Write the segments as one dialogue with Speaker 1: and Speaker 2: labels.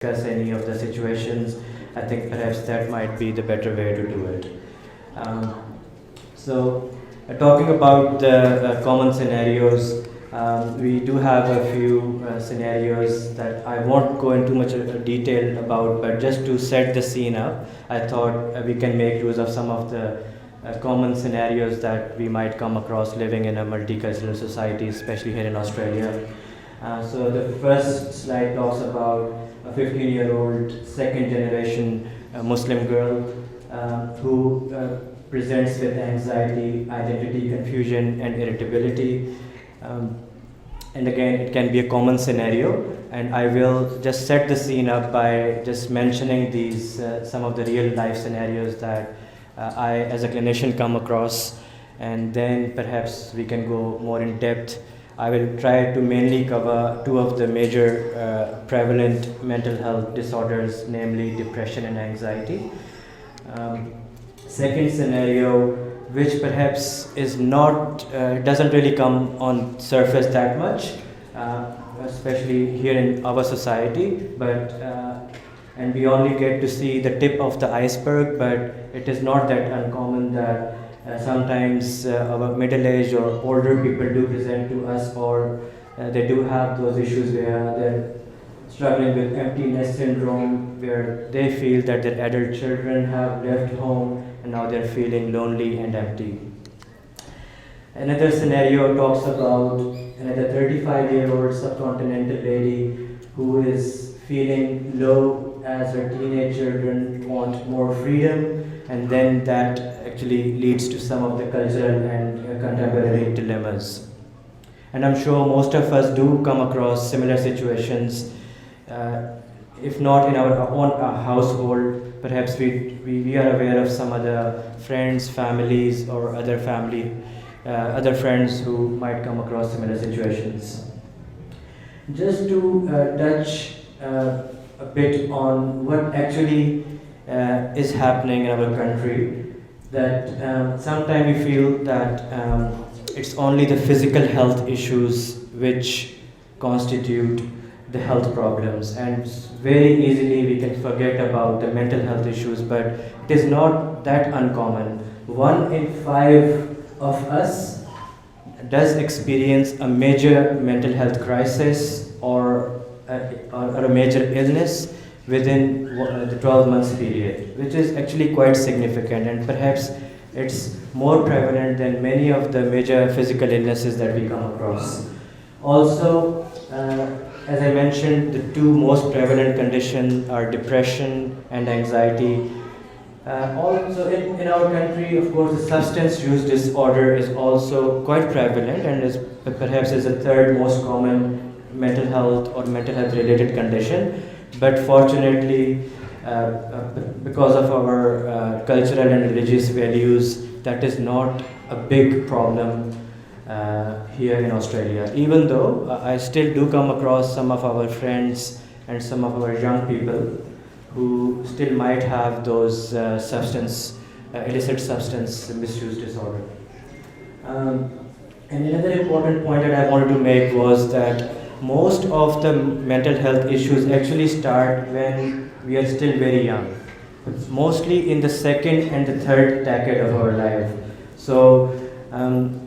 Speaker 1: discuss any of the situations, I think perhaps that might be the better way to do it. Talking about the common scenarios, we do have a few scenarios that I won't go into much detail about, but just to set the scene up, I thought we can make use of some of the common scenarios that we might come across living in a multicultural society, especially here in Australia. So the first slide talks about a 15-year-old second generation Muslim girl who presents with anxiety, identity confusion, and irritability. And again, it can be a common scenario, and I will just set the scene up by just mentioning these some of the real life scenarios that I as a clinician come across, and then perhaps we can go more in depth. I will try to mainly cover two of the major prevalent mental health disorders, namely depression and anxiety. Second scenario, which perhaps is not, doesn't really come on surface that much, especially here in our society, but and we only get to see the tip of the iceberg, but it is not that uncommon that sometimes our middle-aged or older people do present to us, or they do have those issues where they're struggling with empty nest syndrome, where they feel that their adult children have left home and now they're feeling lonely and empty. Another scenario talks about another 35-year-old subcontinental lady who is feeling low as her teenage children want more freedom, and then that actually leads to some of the cultural and contemporary dilemmas. And I'm sure most of us do come across similar situations, if not in our own household, perhaps we are aware of some other friends, families, or other friends who might come across similar situations. Just to touch a bit on what actually is happening in our country, that sometimes we feel that it's only the physical health issues which constitute the health problems, and very easily we can forget about the mental health issues, but it is not that uncommon. 1 in 5 of us does experience a major mental health crisis or a major illness within the 12 months period, which is actually quite significant, and perhaps it's more prevalent than many of the major physical illnesses that we come across. Also, as I mentioned, the two most prevalent conditions are depression and anxiety. Also, in our country, of course, the substance use disorder is also quite prevalent and is perhaps is the third most common mental health or mental health related condition. But fortunately, because of our cultural and religious values, that is not a big problem here in Australia. Even though I still do come across some of our friends and some of our young people who still might have those illicit substance misuse disorder. And another important point that I wanted to make was that most of the mental health issues actually start when we are still very young, mostly in the second and the third decade of our life. So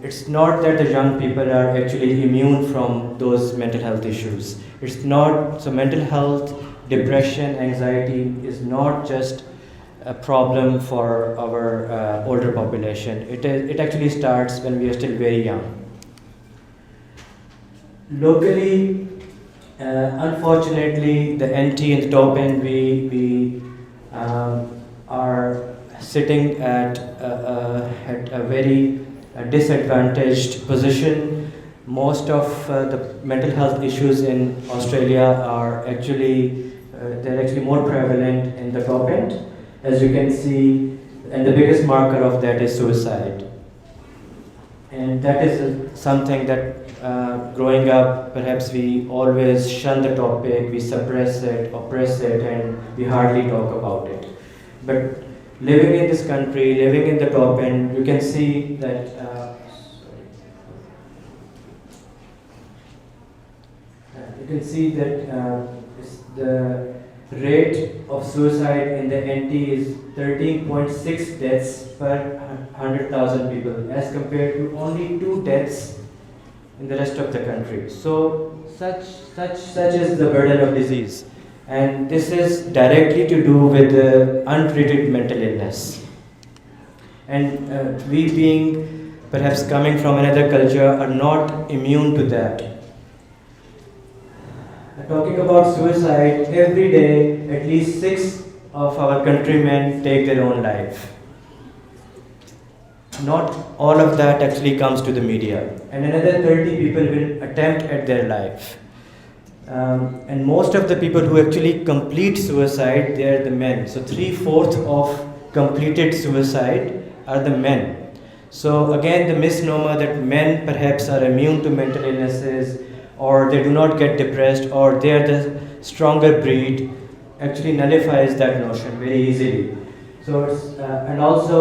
Speaker 1: it's not that the young people are actually immune from those mental health issues. It's not, so mental health, depression, anxiety is not just a problem for our older population. It actually starts when we are still very young. Locally, unfortunately, the NT and the top end, we are sitting at a very disadvantaged position. Most of the mental health issues in Australia are actually they're actually more prevalent in the top end, as you can see, and the biggest marker of that is suicide. And that is something that growing up, perhaps we always shun the topic, we suppress it, oppress it, and we hardly talk about it. But living in this country, living in the top end, you can see that rate of suicide in the NT is 13.6 deaths per 100,000 people, as compared to only 2 deaths in the rest of the country. So such is the burden of disease, and this is directly to do with untreated mental illness. And we, being perhaps coming from another culture, are not immune to that. Talking about suicide, every day at least 6 of our countrymen take their own life. Not all of that actually comes to the media, and another 30 people will attempt at their life. And most of the people who actually complete suicide, they are the men. So 3/4 of completed suicide are the men. So again, the misnomer that men perhaps are immune to mental illnesses, or they do not get depressed, or they are the stronger breed, actually nullifies that notion very easily. So and also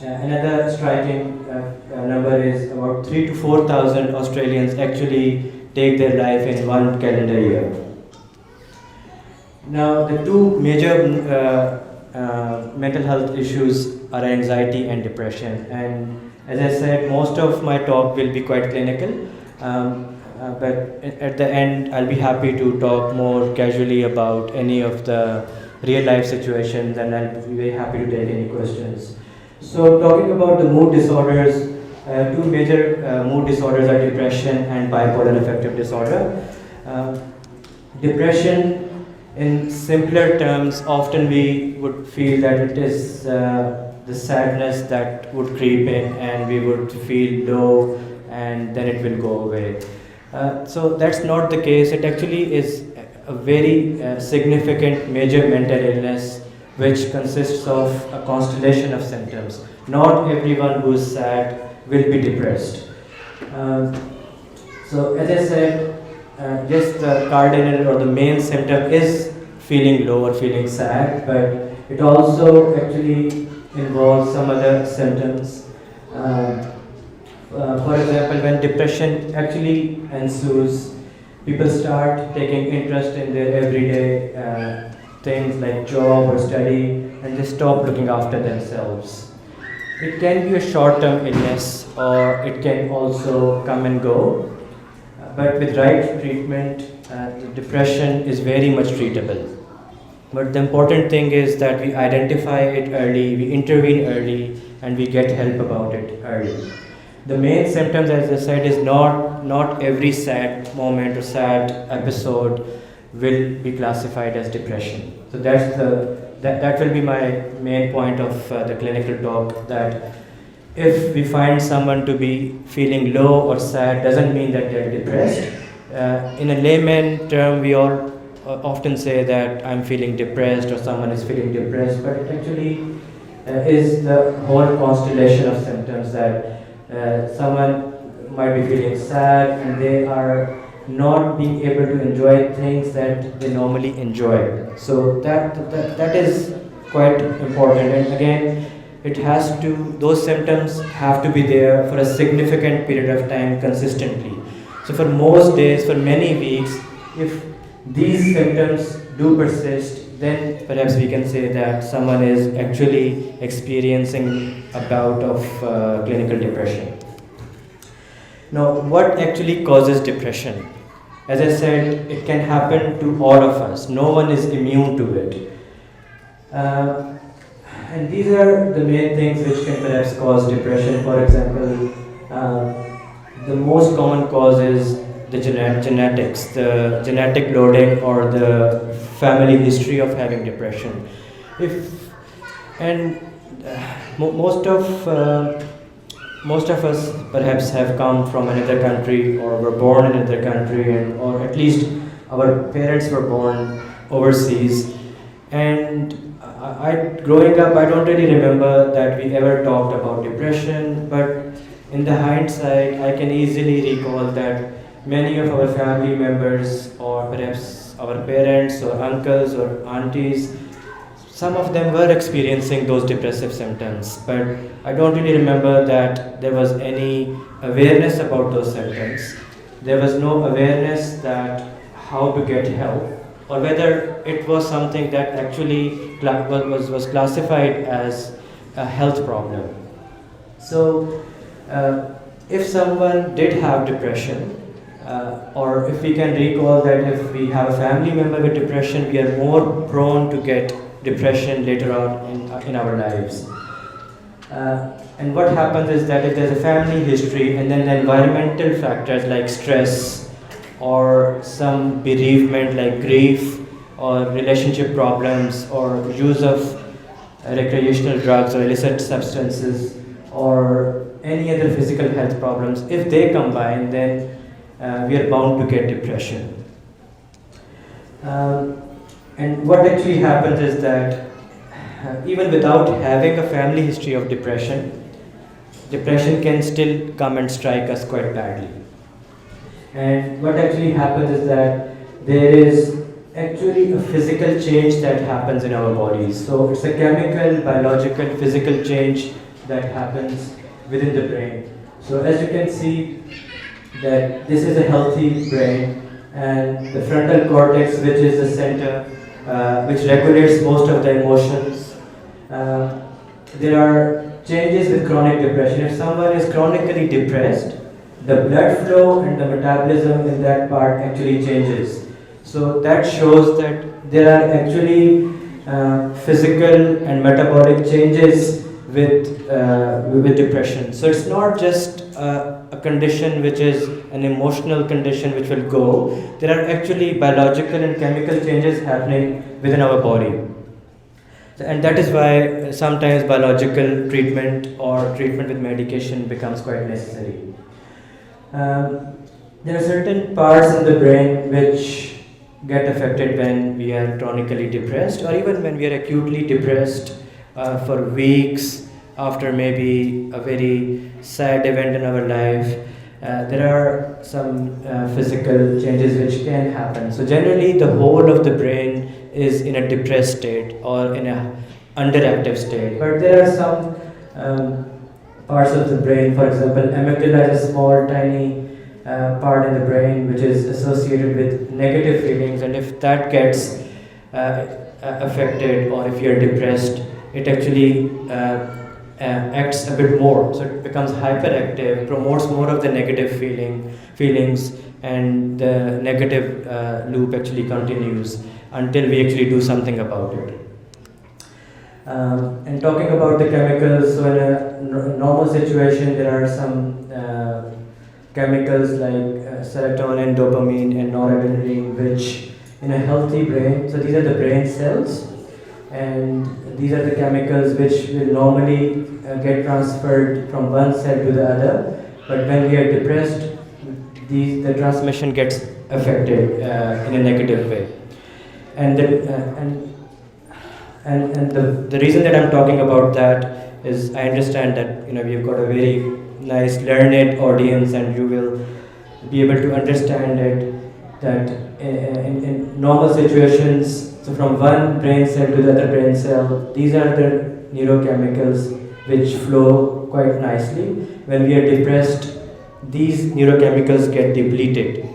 Speaker 1: another striking number is about 3,000 to 4,000 Australians actually take their life in one calendar year. Now, the two major mental health issues are anxiety and depression. And as I said, most of my talk will be quite clinical. But at the end, I'll be happy to talk more casually about any of the real life situations, and I'll be very happy to take any questions. So, talking about the mood disorders, two major mood disorders are depression and bipolar affective disorder. Depression, in simpler terms, often we would feel that it is the sadness that would creep in, and we would feel low, and then it will go away. So that's not the case. It actually is a very significant major mental illness which consists of a constellation of symptoms. Not everyone who is sad will be depressed. So as I said, yes, the cardinal or the main symptom is feeling low or feeling sad, but it also actually involves some other symptoms. For example, when depression actually ensues, people start taking interest in their everyday things like job or study, and they stop looking after themselves. It can be a short-term illness, or it can also come and go. But with right treatment, the depression is very much treatable. But the important thing is that we identify it early, we intervene early, and we get help about it early. The main symptoms, as I said, is not every sad moment or sad episode will be classified as depression. So that will be my main point of the clinical talk, that if we find someone to be feeling low or sad, doesn't mean that they're depressed. In a layman term, we all often say that I'm feeling depressed or someone is feeling depressed, but it actually is the whole constellation of symptoms that someone might be feeling sad and they are not being able to enjoy things that they normally enjoy. So that is quite important. And again, those symptoms have to be there for a significant period of time consistently. So for most days, for many weeks, if these symptoms do persist, then perhaps we can say that someone is actually experiencing a bout of clinical depression. Now, what actually causes depression? As I said, it can happen to all of us. No one is immune to it. And these are the main things which can perhaps cause depression. For example, the most common cause is the genetics, the genetic loading, or the family history of having depression. Most of us perhaps have come from another country, or were born in another country, or at least our parents were born overseas. And growing up, I don't really remember that we ever talked about depression, but in the hindsight, I can easily recall that many of our family members, or perhaps our parents or uncles or aunties, some of them were experiencing those depressive symptoms, but I don't really remember that there was any awareness about those symptoms. There was no awareness that how to get help, or whether it was something that actually was classified as a health problem. So, if someone did have depression, or if we can recall that if we have a family member with depression, we are more prone to get depression later on in our lives. And what happens is that if there's a family history and then the environmental factors like stress or some bereavement like grief or relationship problems or use of recreational drugs or illicit substances or any other physical health problems, if they combine, then we are bound to get depression. And what actually happens is that even without having a family history of depression, depression can still come and strike us quite badly. And what actually happens is that there is actually a physical change that happens in our bodies. So it's a chemical, biological, physical change that happens within the brain. So as you can see that this is a healthy brain, and the frontal cortex, which is the center which regulates most of the emotions. There are changes with chronic depression. If someone is chronically depressed, the blood flow and the metabolism in that part actually changes. So that shows that there are actually physical and metabolic changes with depression. So it's not just a condition which is an emotional condition which will go. There are actually biological and chemical changes happening within our body. And that is why sometimes biological treatment or treatment with medication becomes quite necessary. There are certain parts in the brain which get affected when we are chronically depressed, or even when we are acutely depressed for weeks after maybe a very sad event in our life. There are some physical changes which can happen. So generally the whole of the brain is in a depressed state or in a underactive state. But there are some parts of the brain, for example, amygdala is a small tiny part in the brain which is associated with negative feelings, and if that gets affected or if you're depressed, it actually acts a bit more. So it becomes hyperactive, promotes more of the negative feelings, and the negative loop actually continues until we actually do something about it. And talking about the chemicals, so in a normal situation, there are some chemicals like serotonin, dopamine, and noradrenaline, which in a healthy brain, so these are the brain cells, and these are the chemicals which will normally get transferred from one cell to the other. But when we are depressed, the transmission gets affected in a negative way. And the reason that I'm talking about that is I understand that we've got a very nice learned audience, and you will be able to understand it that in normal situations, so from one brain cell to the other brain cell, these are the neurochemicals which flow quite nicely. When we are depressed, these neurochemicals get depleted.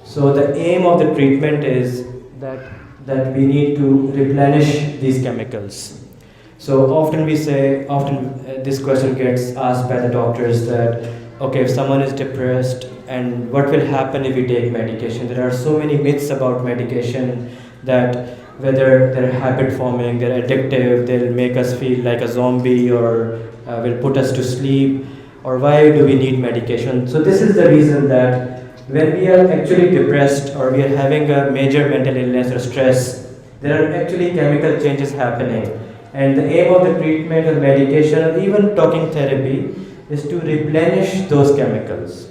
Speaker 1: So the aim of the treatment is that we need to replenish these chemicals. So often this question gets asked by the doctors that, okay, if someone is depressed, and what will happen if we take medication? There are so many myths about medication, that whether they're habit forming, they're addictive, they'll make us feel like a zombie, or will put us to sleep, or why do we need medication? So this is the reason that when we are actually depressed or we are having a major mental illness or stress, there are actually chemical changes happening. And the aim of the treatment or medication or even talking therapy is to replenish those chemicals.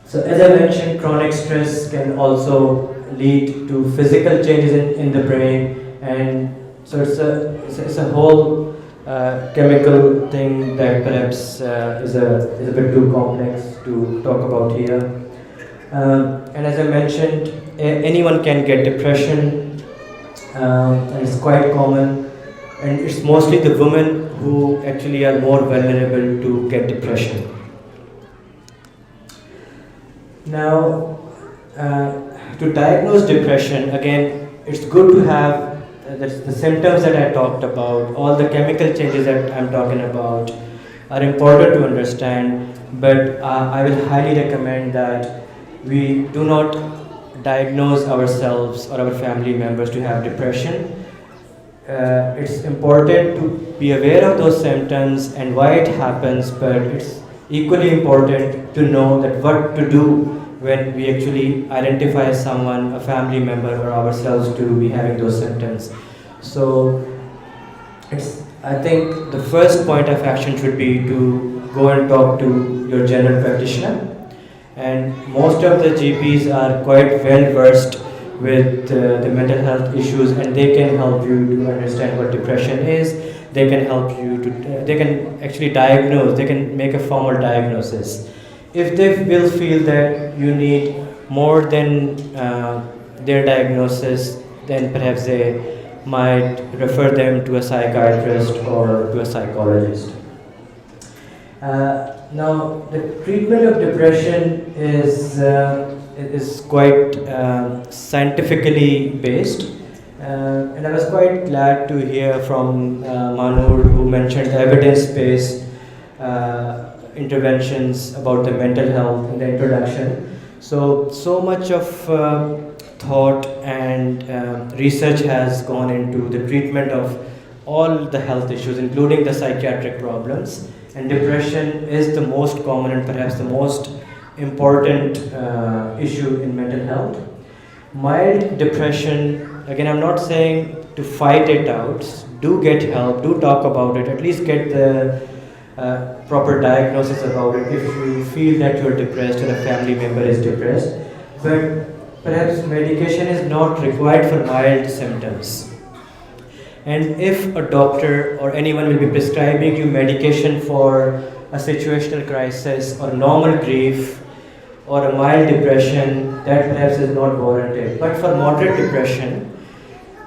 Speaker 1: So as I mentioned, chronic stress can also lead to physical changes in the brain, and so it's a whole chemical thing that perhaps is a bit too complex to talk about here. And as I mentioned, anyone can get depression, and it's quite common, and it's mostly the women who actually are more vulnerable to get depression. Now, To diagnose depression, again, it's good to have the symptoms that I talked about, all the chemical changes that I'm talking about are important to understand, but I will highly recommend that we do not diagnose ourselves or our family members to have depression. It's important to be aware of those symptoms and why it happens, but it's equally important to know that what to do when we actually identify someone, a family member or ourselves to be having those symptoms. So I think the first point of action should be to go and talk to your general practitioner. And most of the GPs are quite well versed with the mental health issues, and they can help you to understand what depression is. They can help you to, they can actually diagnose, they can make a formal diagnosis. If they will feel that you need more than their diagnosis, then perhaps they might refer them to a psychiatrist or to a psychologist. Now, the treatment of depression is quite scientifically based, and I was quite glad to hear from Manur, who mentioned evidence-based interventions about the mental health in the introduction. So much of thought and research has gone into the treatment of all the health issues, including the psychiatric problems. And depression is the most common and perhaps the most important issue in mental health. Mild depression, again, I'm not saying to fight it out. Do get help, do talk about it, at least get the proper diagnosis about it if you feel that you're depressed or a family member is depressed. But perhaps medication is not required for mild symptoms. And if a doctor or anyone will be prescribing you medication for a situational crisis or normal grief or a mild depression, that perhaps is not warranted. But for moderate depression,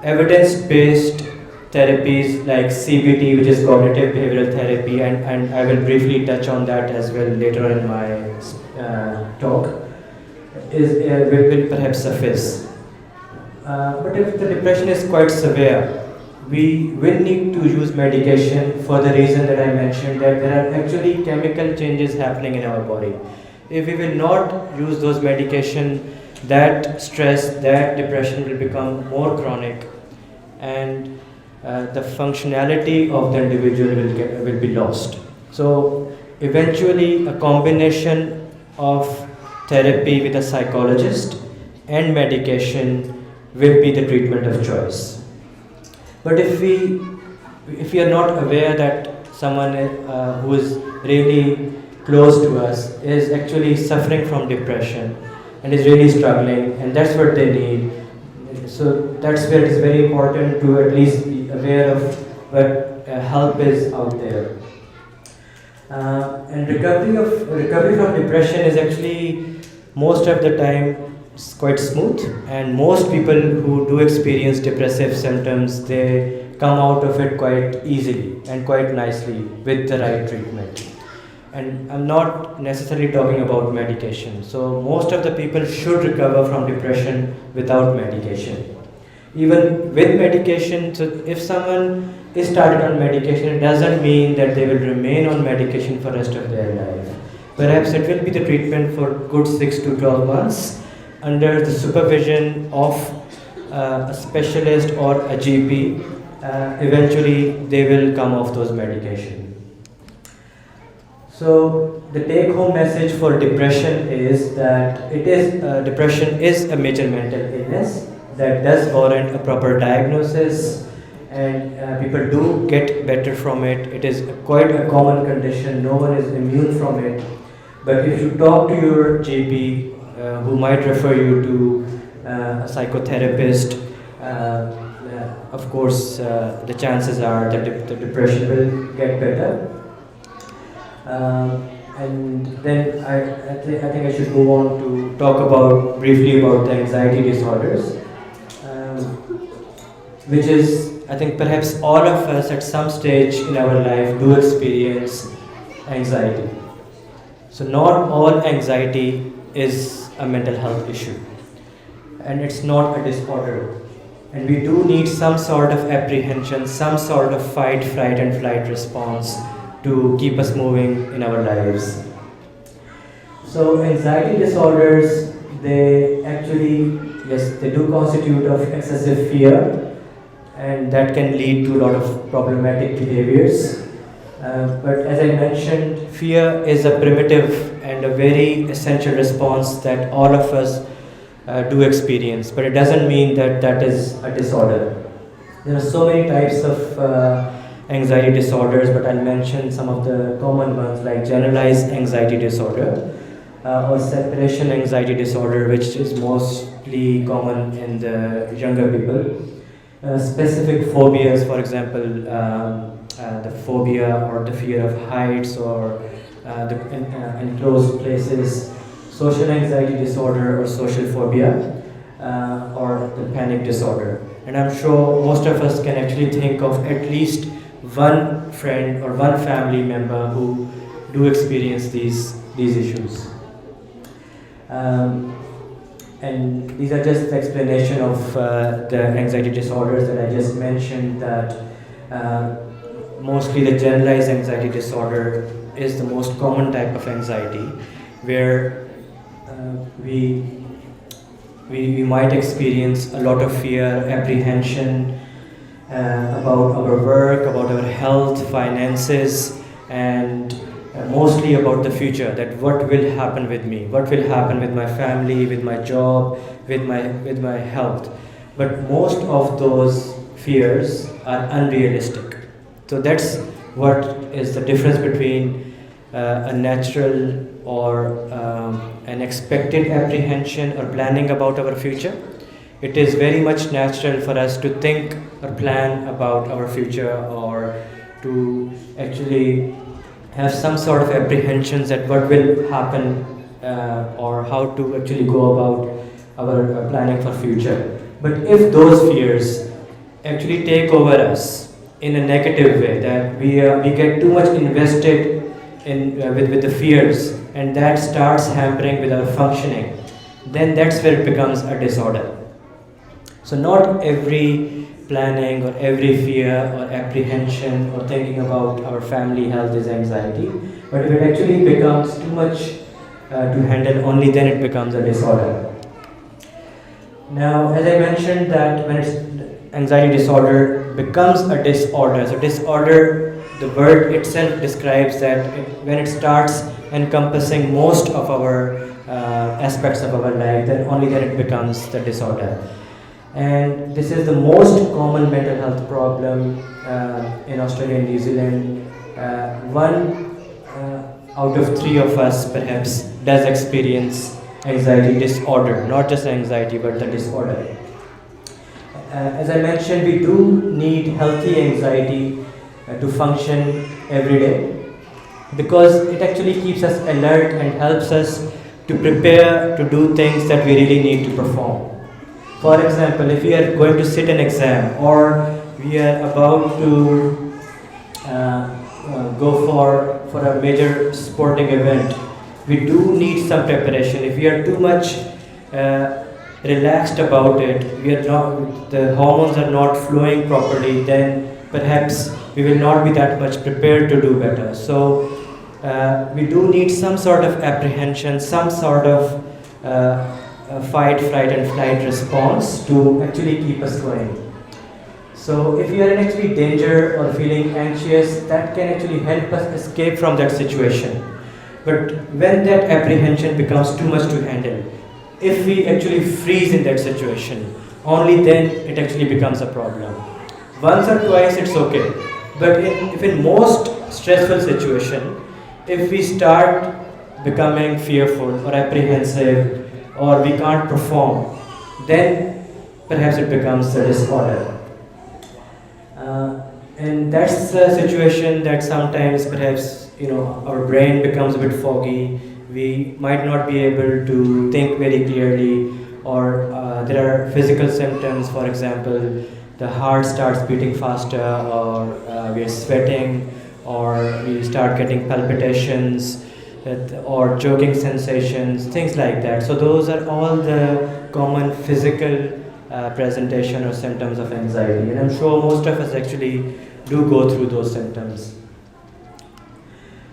Speaker 1: evidence-based therapies like CBT, which is cognitive behavioral therapy, and I will briefly touch on that as well later on in my talk, will perhaps suffice. But if the depression is quite severe, we will need to use medication for the reason that I mentioned, that there are actually chemical changes happening in our body. If we will not use those medication, that stress, that depression will become more chronic, and the functionality of the individual will be lost. So eventually a combination of therapy with a psychologist and medication will be the treatment of choice. But if we are not aware that someone who is really close to us is actually suffering from depression and is really struggling, and that's what they need, so that's where it is very important to at least be aware of what help is out there. And recovery from depression is actually most of the time quite smooth, and most people who do experience depressive symptoms, they come out of it quite easily and quite nicely with the right treatment. And I'm not necessarily talking about medication. So most of the people should recover from depression without medication. Even with medication, so if someone is started on medication, it doesn't mean that they will remain on medication for the rest of their life. Perhaps it will be the treatment for good 6 to 12 months under the supervision of a specialist or a GP. Eventually they will come off those medications. So the take-home message for depression is that depression is a major mental illness that does warrant a proper diagnosis, and people do get better from it. It is quite a common condition. No one is immune from it. But if you talk to your GP, who might refer you to a psychotherapist, of course, the chances are that the depression will get better. And then I think I should move on to talk briefly about the anxiety disorders, which is, I think perhaps all of us at some stage in our life do experience anxiety. So not all anxiety is a mental health issue. and it's not a disorder. And we do need some sort of apprehension, some sort of fight, fright, and flight response to keep us moving in our lives. So anxiety disorders, they actually, yes, they do constitute of excessive fear, and that can lead to a lot of problematic behaviors. But as I mentioned, fear is a primitive and a very essential response that all of us do experience, but it doesn't mean that that is a disorder. There are so many types of anxiety disorders, but I'll mention some of the common ones like generalized anxiety disorder or separation anxiety disorder, which is mostly common in the younger people. Specific phobias, for example, the phobia or the fear of heights or the enclosed places, social anxiety disorder or social phobia, or the panic disorder. And I'm sure most of us can actually think of at least one friend or one family member who do experience these issues. And these are just the explanation of the anxiety disorders that I just mentioned, that mostly the generalized anxiety disorder is the most common type of anxiety, where we might experience a lot of fear, apprehension about our work, about our health, finances, and mostly about the future, that what will happen with me, what will happen with my family, with my job, with my health. But most of those fears are unrealistic. So that's what is the difference between a natural or an expected apprehension or planning about our future. It is very much natural for us to think or plan about our future, or to actually have some sort of apprehensions at what will happen or how to actually go about our planning for future. But if those fears actually take over us in a negative way, that we get too much invested in with the fears, and that starts hampering with our functioning, then that's where it becomes a disorder. So not every planning or every fear or apprehension or thinking about our family health is anxiety, but if it actually becomes too much to handle, only then it becomes a disorder. Now, as I mentioned, that when anxiety disorder becomes a disorder, so disorder, the word itself describes that when it starts encompassing most of our aspects of our life, then only then it becomes the disorder. And this is the most common mental health problem in Australia and New Zealand. One out of 3 of us perhaps does experience anxiety disorder, not just anxiety but the disorder. As I mentioned, we do need healthy anxiety to function every day, because it actually keeps us alert and helps us to prepare to do things that we really need to perform. For example, if we are going to sit an exam, or we are about to go for a major sporting event, we do need some preparation. If we are too much relaxed about it, the hormones are not flowing properly, then perhaps we will not be that much prepared to do better. So we do need some sort of apprehension, some sort of fight, fright, and flight response to actually keep us going. So if we are in actually danger or feeling anxious, that can actually help us escape from that situation. But when that apprehension becomes too much to handle, if we actually freeze in that situation, only then it actually becomes a problem. Once or twice it's okay, but if in most stressful situation, if we start becoming fearful or apprehensive, or we can't perform, then perhaps it becomes a disorder. And that's a situation that sometimes perhaps our brain becomes a bit foggy. We might not be able to think very clearly, or there are physical symptoms. For example, the heart starts beating faster, or we are sweating, or we start getting palpitations, or choking sensations, things like that. So those are all the common physical presentation or symptoms of anxiety, and I'm sure most of us actually do go through those symptoms.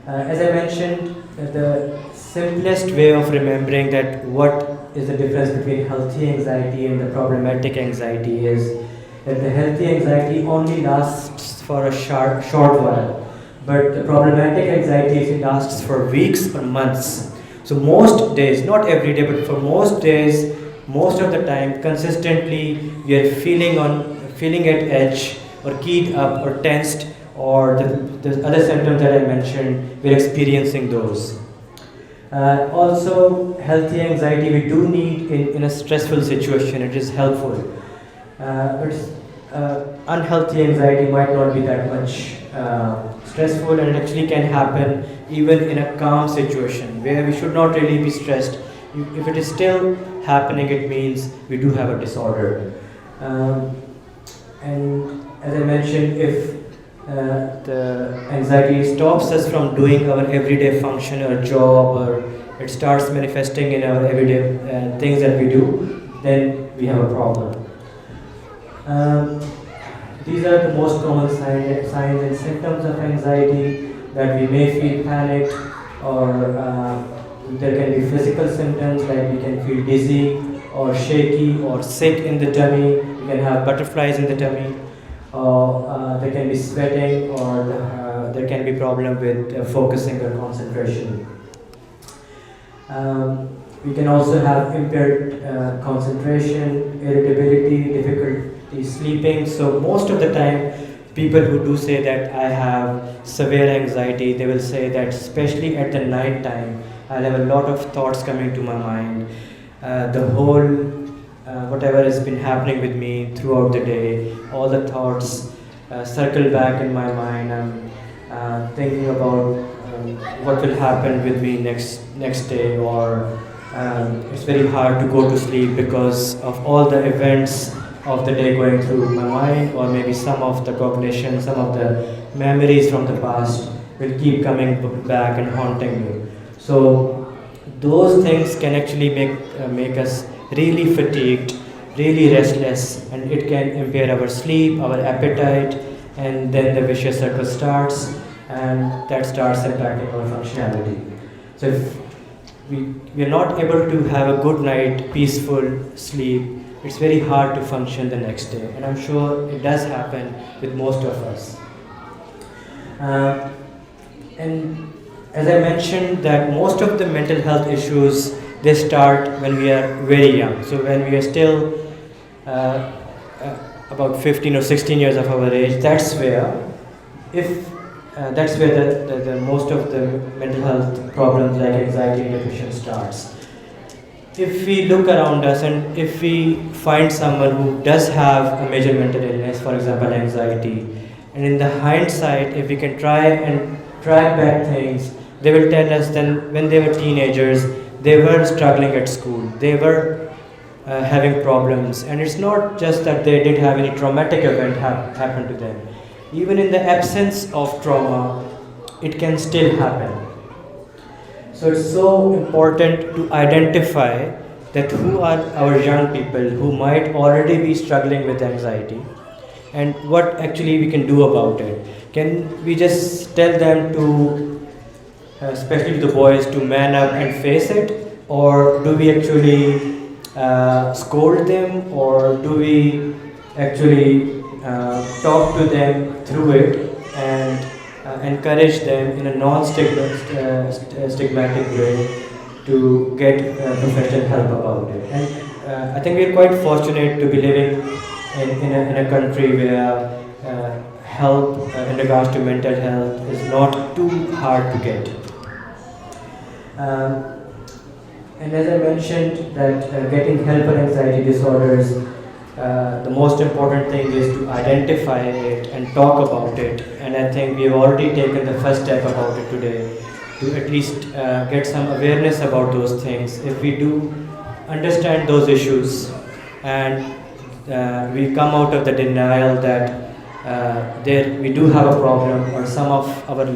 Speaker 1: As I mentioned, the simplest way of remembering that what is the difference between healthy anxiety and the problematic anxiety is that the healthy anxiety only lasts for a short while, but the problematic anxiety lasts for weeks or months. So most days, not every day, but for most days, most of the time, consistently, we are feeling at edge, or keyed up, or tensed, or the other symptoms that I mentioned, we're experiencing those. Also, healthy anxiety we do need in a stressful situation. It is helpful. But unhealthy anxiety might not be that much stressful, and it actually can happen even in a calm situation where we should not really be stressed. If it is still happening, it means we do have a disorder. And as I mentioned, if the anxiety stops us from doing our everyday function or job, or it starts manifesting in our everyday things that we do, then we have a problem. These are the most common signs and symptoms of anxiety, that we may feel panicked, or there can be physical symptoms like we can feel dizzy or shaky or sick in the tummy, we can have butterflies in the tummy, or there can be sweating, or there can be problem with focusing or concentration. We can also have impaired concentration, irritability, difficulty sleeping. So most of the time, people who do say that I have severe anxiety, they will say that especially at the night time, I'll have a lot of thoughts coming to my mind. The whole, whatever has been happening with me throughout the day, all the thoughts circle back in my mind. I'm thinking about what will happen with me next day, or it's very hard to go to sleep because of all the events of the day going through my mind, or maybe some of the cognition, some of the memories from the past will keep coming back and haunting me. So those things can actually make us really fatigued, really restless, and it can impair our sleep, our appetite, and then the vicious circle starts, and that starts impacting our functionality. So if we are not able to have a good night, peaceful sleep, it's very hard to function the next day, and I'm sure it does happen with most of us. And as I mentioned, that most of the mental health issues, they start when we are very young. So when we are still about 15 or 16 years of our age, that's where the most of the mental health problems like anxiety and depression starts. If we look around us and if we find someone who does have a major mental illness, for example anxiety, and in the hindsight, if we can try and track back things, they will tell us then when they were teenagers, they were struggling at school, they were having problems, and it's not just that they did have any traumatic event happen to them. Even in the absence of trauma, it can still happen. So it's so important to identify that who are our young people who might already be struggling with anxiety, and what actually we can do about it. Can we just tell them to, especially the boys, to man up and face it, or do we actually scold them, or do we actually talk to them through it and encourage them in a non-stigmatic way to get professional help about it? And I think we're quite fortunate to be living in a country where help in regards to mental health is not too hard to get. And as I mentioned, that getting help for anxiety disorders, the most important thing is to identify it and talk about it. And I think we have already taken the first step about it today, to at least get some awareness about those things. If we do understand those issues and we come out of the denial that we do have a problem, or some of our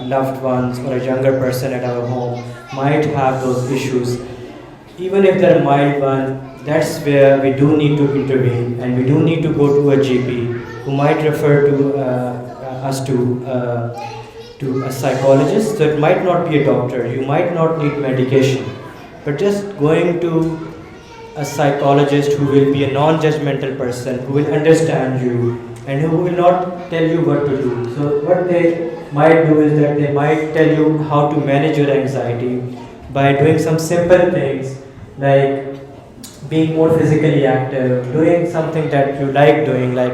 Speaker 1: loved ones or a younger person at our home might have those issues, even if they're mild one, that's where we do need to intervene, and we do need to go to a GP who might refer to us to a psychologist. So it might not be a doctor, you might not need medication, but just going to a psychologist who will be a non-judgmental person, who will understand you and who will not tell you what to do. So what they might do is that they might tell you how to manage your anxiety by doing some simple things like being more physically active, doing something that you like doing, like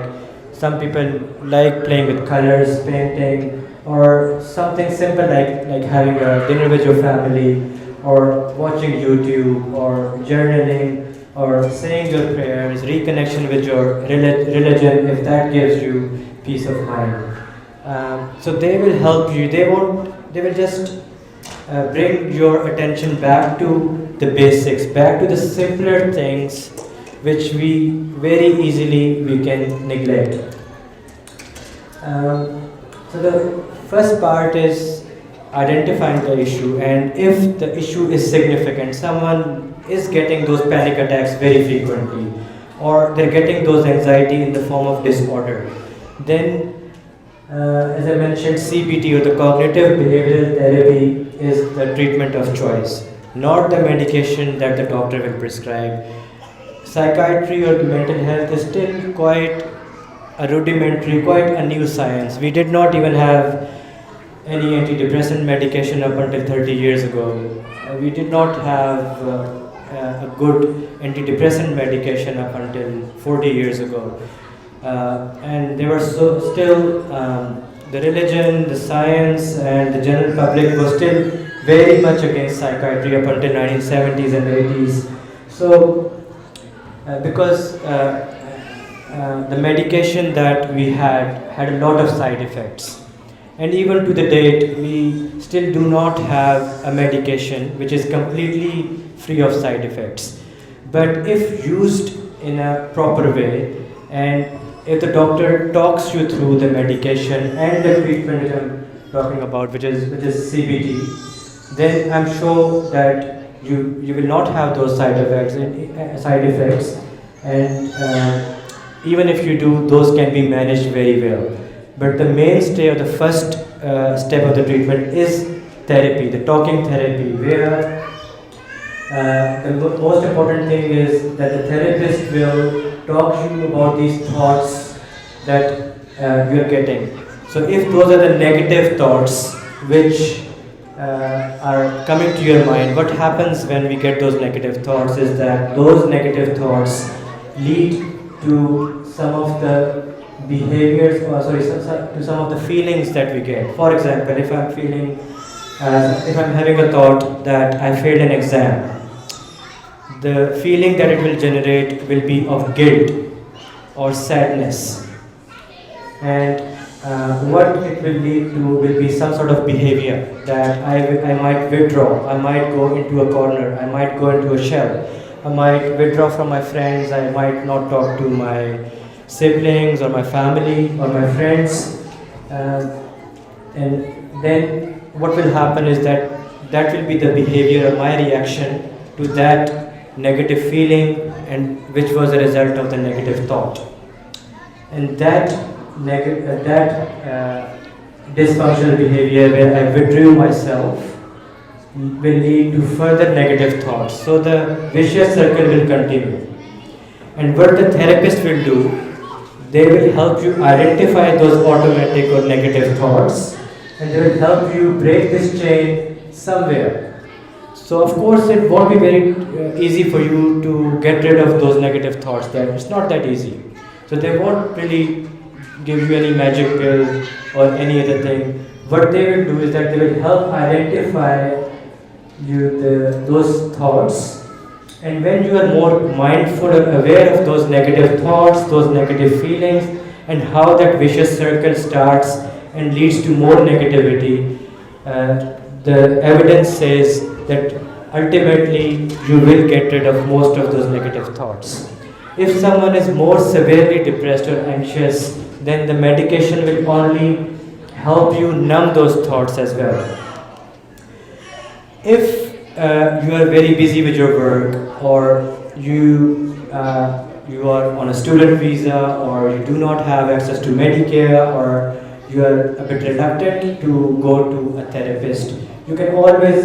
Speaker 1: some people like playing with colors, painting, or something simple like having a dinner with your family, or watching YouTube, or journaling, or saying your prayers, reconnection with your religion, if that gives you peace of mind. So they will help you. They will just bring your attention back to the basics, back to the simpler things which we very easily we can neglect. So the first part is identifying the issue, and if the issue is significant, someone is getting those panic attacks very frequently, or they're getting those anxiety in the form of disorder, then as I mentioned, CBT, or the cognitive behavioral therapy, is the treatment of choice, not the medication that the doctor will prescribe. Psychiatry or mental health is still quite a rudimentary, quite a new science. We did not even have any antidepressant medication up until 30 years ago. We did not have a good antidepressant medication up until 40 years ago. And there were still the religion, the science, and the general public was still very much against psychiatry up until 1970s and 80s. So, because the medication that we had a lot of side effects, and even to the date, we still do not have a medication which is completely free of side effects. But if used in a proper way, and if the doctor talks you through the medication and the treatment that I'm talking about, which is CBT, then I'm sure that you will not have those side effects, and even if you do, those can be managed very well. But the mainstay or the first step of the treatment is therapy, the talking therapy, where the most important thing is that the therapist will talk to you about these thoughts that you are getting. So if those are the negative thoughts which are coming to your mind, what happens when we get those negative thoughts is that those negative thoughts lead to some of the behaviors, to some of the feelings that we get. For example, if I'm having a thought that I failed an exam, the feeling that it will generate will be of guilt or sadness, and what it will lead to will be some sort of behavior that I might withdraw, I might go into a corner, I might go into a shell, I might withdraw from my friends, I might not talk to my siblings or my family or my friends, and then what will happen is that will be the behavior or my reaction to that negative feeling, and which was a result of the negative thought. And that dysfunctional behavior where I withdrew myself will lead to further negative thoughts. So the vicious circle will continue. And what the therapist will do, they will help you identify those automatic or negative thoughts, and they will help you break this chain somewhere. So of course it won't be very easy for you to get rid of those negative thoughts. That it's not that easy. So they won't really give you any magic pill or any other thing. What they will do is that they will help identify those thoughts, and when you are more mindful or aware of those negative thoughts, those negative feelings, and how that vicious circle starts and leads to more negativity, the evidence says that ultimately you will get rid of most of those negative thoughts. If someone is more severely depressed or anxious, then the medication will only help you numb those thoughts as well. If you are very busy with your work, or you are on a student visa, or you do not have access to Medicare, or you are a bit reluctant to go to a therapist, you can always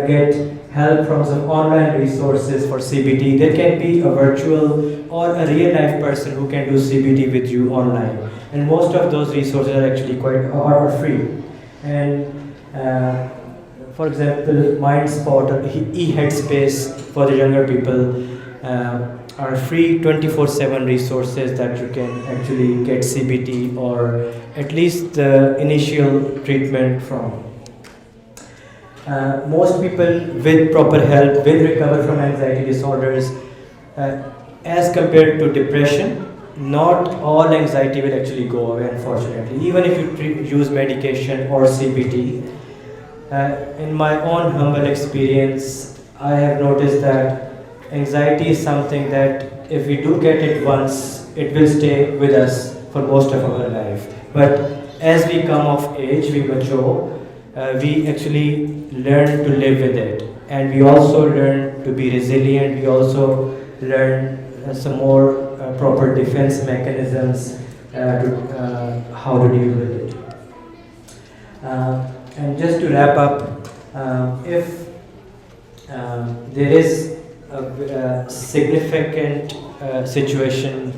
Speaker 1: get help from some online resources for CBT. There can be a virtual or a real life person who can do CBT with you online, and most of those resources are actually are free. And for example, MindSpot or Headspace for the younger people are free 24/7 resources that you can actually get CBT or at least the initial treatment from. Most people with proper help will recover from anxiety disorders. As compared to depression, not all anxiety will actually go away, unfortunately, even if you use medication or CBT. In my own humble experience, I have noticed that anxiety is something that if we do get it once, it will stay with us for most of our life. But as we come of age, we mature, we actually learn to live with it. And we also learn to be resilient. We also learn some more proper defense mechanisms how to deal with it. And just to wrap up, if there is a significant situation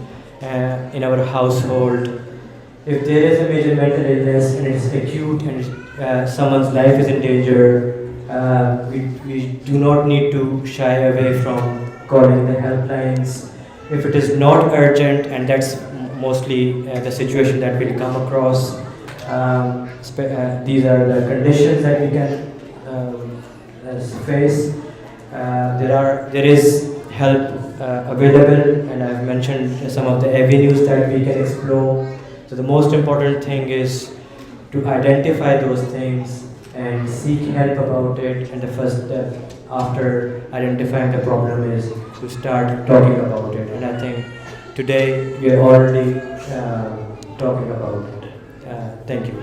Speaker 1: in our household, if there is a major mental illness and it's acute and someone's life is in danger, we do not need to shy away from calling the helplines. If it is not urgent, and that's mostly the situation that we'll come across, these are the conditions that we can face. There is help available, and I've mentioned some of the avenues that we can explore. So the most important thing is to identify those things and seek help about it, and the first step after identifying the problem is to start talking about it. And I think today we are already talking about it. Thank you.